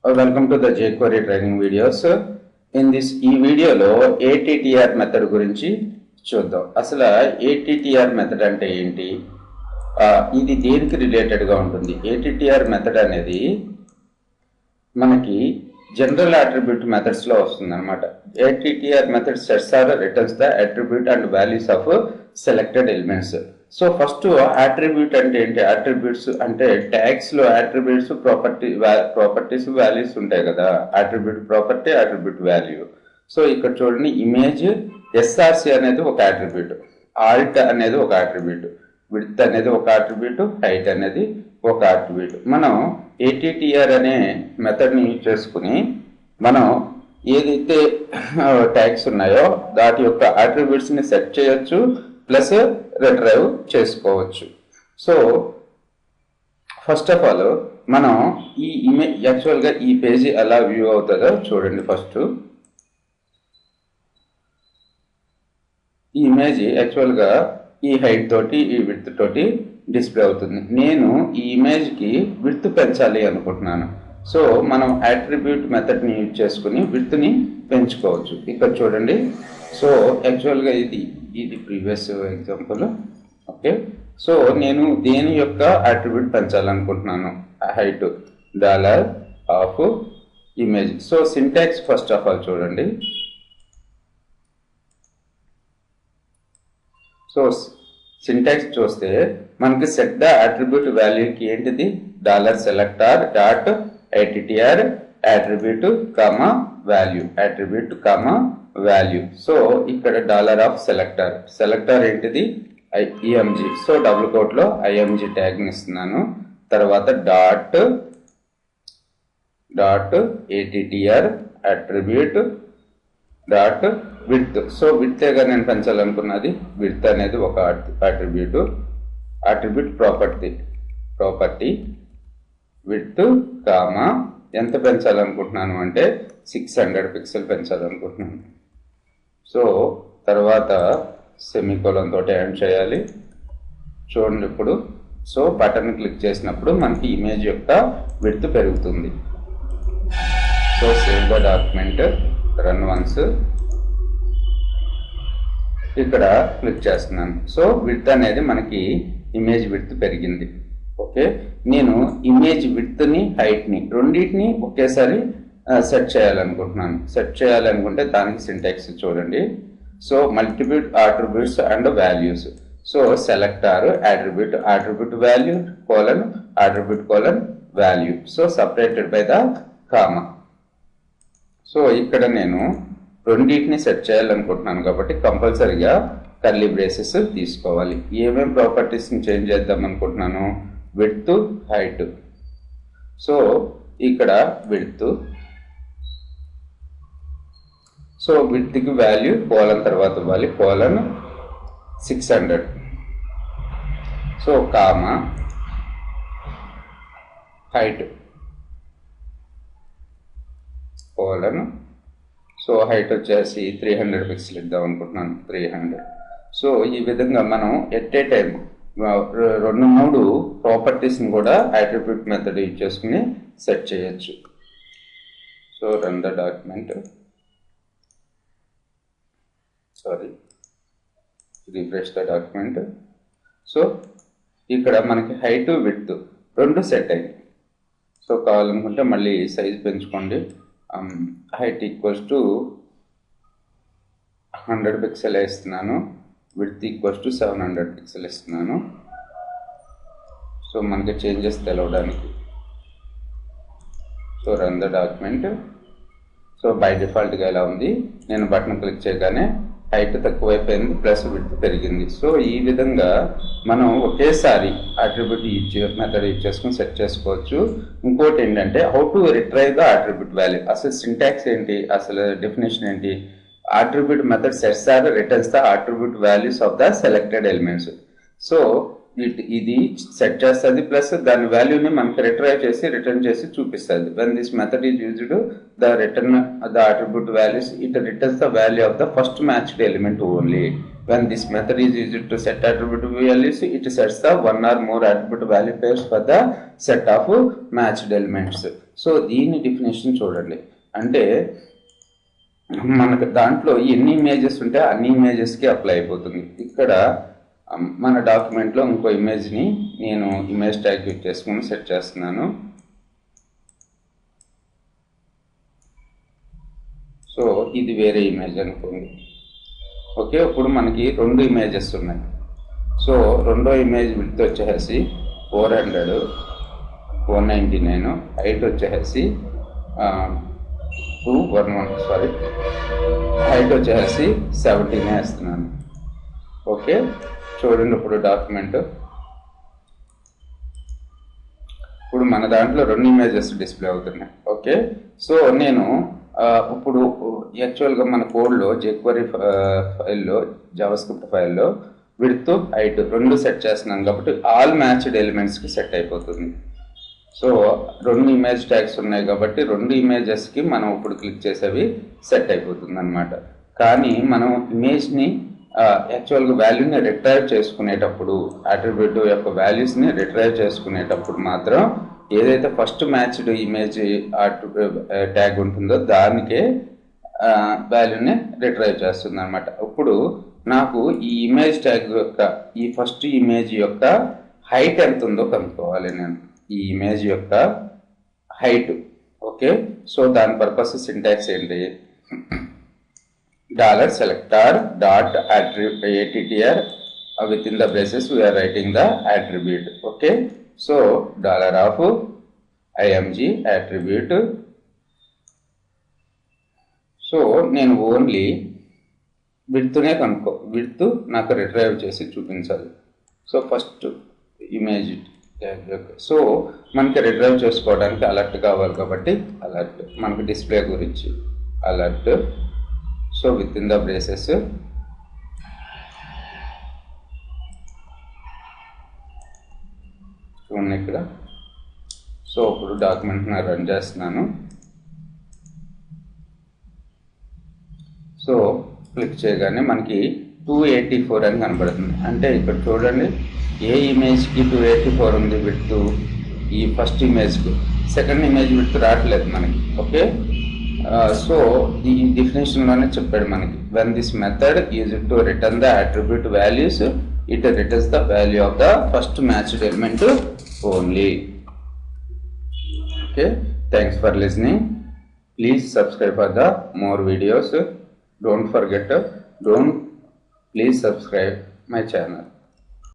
Welcome to the jQuery training videos. In this video లో ATTR method గురించి చూద్దాం. అసలు ATTR మెథడ్ అంటే ఏంటి, ఇది దేనికి రిలేటెడ్ గా ఉంటుంది? ATTR మెథడ్ అనేది మనకి జనరల్ అట్రిబ్యూట్ మెథడ్స్ లో వస్తుంది అనమాట. ATTR method sets or returns the attribute and values of selected elements. So first attribute అంటే ఏంటి? అట్రిబ్యూట్స్ అంటే ట్యాగ్స్ లో అట్రిబ్యూట్స్ ప్రాపర్టీస్ వాల్యూస్ ఉంటాయి కదా. Attribute property, attribute value. So ఇక్కడ చూడండి, ఇమేజ్ ఎస్ఆర్సి అనేది ఒక అట్రిబ్యూట్, ఆల్ట్ అనేది ఒక అట్రిబ్యూట్, విడ్త్ అనేది ఒక అట్రిబ్యూట్, హైట్ అనేది ఒక అట్రిబ్యూట్. మనం ATTR అనే మెథడ్ని యూజ్ చేసుకుని మనం ఏదైతే ట్యాగ్స్ ఉన్నాయో వాటి యొక్క అట్రిబ్యూట్స్ ని సెట్ చేయొచ్చు, ప్లస్ రిట్రైవ్ చేసుకోవచ్చు. సో ఫస్ట్ ఆఫ్ ఆల్ మనం ఈ ఇమేజ్ యాక్చువల్గా ఈ పేజీ ఎలా వ్యూ అవుతుందో చూడండి. ఫస్ట్ ఈ ఇమేజ్ యాక్చువల్గా ఈ హైట్ తోటి ఈ విడ్త్ తోటి డిస్ప్లే అవుతుంది. నేను ఈ ఇమేజ్కి విడ్త్ పెంచాలి అనుకుంటున్నాను. సో మనం అట్రిబ్యూట్ మెథడ్ని యూజ్ చేసుకుని విడ్త్ని పెంచుకోవచ్చు. ఇక్కడ చూడండి. సో యాక్చువల్గా ఇది ప్రీవియస్ ఎగ్జాంపుల్. ఓకే, సో నేను దేని యొక్క అట్రిబ్యూట్ పెంచాలనుకుంటున్నాను? Height $of image. So syntax first of all చూడండి. సో సింటాక్స్ చూస్తే మనకి సెట్ ద అట్రిబ్యూట్ వాల్యూకి ఏంటిది? $selector dot ATTR attribute comma value, attribute comma value. So ఇక్కడ $సెలెక్టర్ ఏంటిది? IMG. సో డబుల్ కోట్ లో IMG ట్యాగ్ ని ఇస్తున్నాను. తర్వాత dot ATTR attribute dot width. So width గా నేను పెంచాలనుకున్నది. విడ్త్ అనేది ఒక అట్రిబ్యూట్ ప్రాపర్టీ విడ్త్ కామా ఎంత పెంచాలనుకుంటున్నాను అంటే 600 పిక్సెల్ పెంచాలనుకుంటున్నాను. సో తర్వాత సెమీకోలన్ తోటి యాడ్ చేయాలి. చూడండి ఇప్పుడు. సో బటన్ క్లిక్ చేసినప్పుడు మనకి ఇమేజ్ యొక్క విడ్త్ పెరుగుతుంది. So save the document, run once. ఇక్కడ క్లిక్ చేస్తున్నాను. సో విడ్త్ అనేది మనకి ఇమేజ్ విడ్త్ పెరిగింది. ఓకే, నేను ఇమేజ్ విడ్త్ ని హైట్ ని రెండింటిని ఒకేసారి సెట్ చేయాలనుకుంటున్నాను. సెట్ చేయాలనుకుంటే దానికి సింటాక్స్ చూడండి. So multiple attributes and values. So selector attribute value attribute value. So separated by the comma. So ఇక్కడ నేను రెండింటిని సెట్ చేయాలనుకుంటున్నాను కాబట్టి కంపల్సరీగా కర్లీ బ్రేసెస్ తీసుకోవాలి. ఏమేం ప్రాపర్టీస్ ని చేంజ్ చేద్దాం అనుకుంటున్నాను? Width, height. సో ఇక్కడ విడ్త్. సో విడ్త్ కి వాల్యూ కోలన్ తర్వాత ఇవ్వాలి, colon 600. So comma height colon. So height వచ్చేసి 300 పిక్సెల్ ఇద్దాం అనుకుంటున్నాను, 300. సో ఈ విధంగా మనం ఎట్ ఏ టైం 2-3 ప్రాపర్టీస్ని కూడా అట్రిబ్యూట్ మెథడ్ యూజ్ చేసుకుని సెట్ చేయొచ్చు. So run the document, refresh the document. So ఇక్కడ మనకి హైట్ విడ్త్ రెండు సెట్ అయ్యాయి. సో కావాలనుకుంటే మళ్ళీ సైజ్ పెంచుకోండి. హైట్ ఈక్వల్స్ టు 100 పిక్సెల్ ఇస్తున్నాను, విడ్త్ ఈక్వల్స్ టు 700 పిక్సెల్ ఇస్తున్నాను. సో మనకి చేంజెస్ తెలవడానికి. So run the document. So by డిఫాల్ట్గా ఎలా ఉంది, నేను బటన్ క్లిక్ చేయగానే హైట్ తక్కువైపోయింది, ప్లస్ విడ్త్ పెరిగింది. సో ఈ విధంగా మనం ఒకేసారి అట్రిబ్యూట్ మెథడ్ యూజ్ చేసుకుని సెట్ చేసుకోవచ్చు. ఇంకోటి ఏంటంటే how to retrieve the attribute value. అసలు సింటాక్స్ ఏంటి, అసలు డెఫినేషన్ ఏంటి? Attribute method sets or returns the attribute values of the selected elements. So ఇది సెట్ చేస్తుంది, ప్లస్ దాని వాల్యూని మనకి రిటర్న్ చేసి చూపిస్తుంది. When this method is used the attribute values, it returns the value of the first matched element only. when this method is used to set attribute values, it sets the one or more attribute value pairs for the set of matched elements. So దీని definition చూడండి. అంటే మనకు దాంట్లో ఎన్ని images ఉంటే అన్ని ఇమేజెస్కి apply అయిపోతుంది. ఇక్కడ మన డాక్యుమెంట్లో ఇంకో ఇమేజ్ని నేను ఇమేజ్ ట్యాగ్ యూజ్ చేసుకుని సెట్ చేస్తున్నాను. సో ఇది వేరే ఇమేజ్ అనుకోండి. ఓకే, ఇప్పుడు మనకి రెండు ఇమేజెస్ ఉన్నాయి. సో రెండో ఇమేజ్ విడ్త్ వచ్చేసి 400, 199, హైట్ వచ్చేసి 211, హైట్ వచ్చేసి 17 వేస్తున్నాను. ఓకే, చూడండి ఇప్పుడు డాక్యుమెంట్. ఇప్పుడు మన దాంట్లో రెండు ఇమేజెస్ డిస్ప్లే అవుతున్నాయి. ఓకే, సో నేను ఇప్పుడు యాక్చువల్గా మన కోడ్లో jQuery ఫైల్లో, జావాస్క్రిప్ట్ ఫైల్లో విడ్త్ హైట్ రెండు సెట్ చేస్తున్నాను కాబట్టి ఆల్ మ్యాచ్డ్ ఎలిమెంట్స్కి సెట్ అయిపోతుంది. సో రెండు ఇమేజ్ ట్యాగ్స్ ఉన్నాయి కాబట్టి రెండు ఇమేజెస్కి మనం ఇప్పుడు క్లిక్ చేసేవి సెట్ అయిపోతుంది అనమాట. కానీ మనం ఇమేజ్ని యాక్చువల్గా వాల్యూని రిట్రైవ్ చేసుకునేటప్పుడు, అట్రిబ్యూట్ యొక్క వాల్యూస్ని రిట్రైవ్ చేసుకునేటప్పుడు మాత్రం ఏదైతే ఫస్ట్ మ్యాచ్డ్ ఇమేజ్ ట్యాగ్ ఉంటుందో దానికే వాల్యూని రిట్రైవ్ చేస్తుంది అనమాట. ఇప్పుడు నాకు ఈ ఇమేజ్ ట్యాగ్ యొక్క ఈ ఫస్ట్ ఇమేజ్ యొక్క హైట్ ఎంత ఉందో కనుక్కోవాలి నేను, ఈ ఇమేజ్ యొక్క హైట్. ఓకే, సో దాని పర్పస్ సింటాక్స్ ఏంటి, $selector dot attr within the braces we are writing the attribute. Okay, so $img attribute. So నేను ఓన్లీ విడ్త్నే కనుక్కో, విడ్త్ నాకు రిట్రైవ్ చేసి చూపించాలి. సో ఫస్ట్ ఇమేజ్ సో మనకి రిట్రైవ్ చేసుకోవడానికి అలర్ట్ కావాలి కాబట్టి అలర్ట్, మనకి డిస్ప్లే గురించి alert. So with in the braces చూడండి ఇక్కడ. సో ఇప్పుడు డాక్యుమెంట్ రన్ చేస్తున్నాను. సో క్లిక్ చేయగానే మనకి 284 అని కనబడుతుంది. అంటే ఇక్కడ చూడండి, ఏ ఇమేజ్కి 284 ఉంది విడ్త్, ఈ ఫస్ట్ ఇమేజ్కి. సెకండ్ ఇమేజ్ విడ్త్ రావట్లేదు మనకి. ఓకే, సో ఈ డెఫినేషన్లోనే చెప్పాడు మనకి, when this method is to return the attribute values, it returns the value of the first matched element only. Okay, thanks for listening. Please subscribe for the more videos. Don't forget, please subscribe my channel.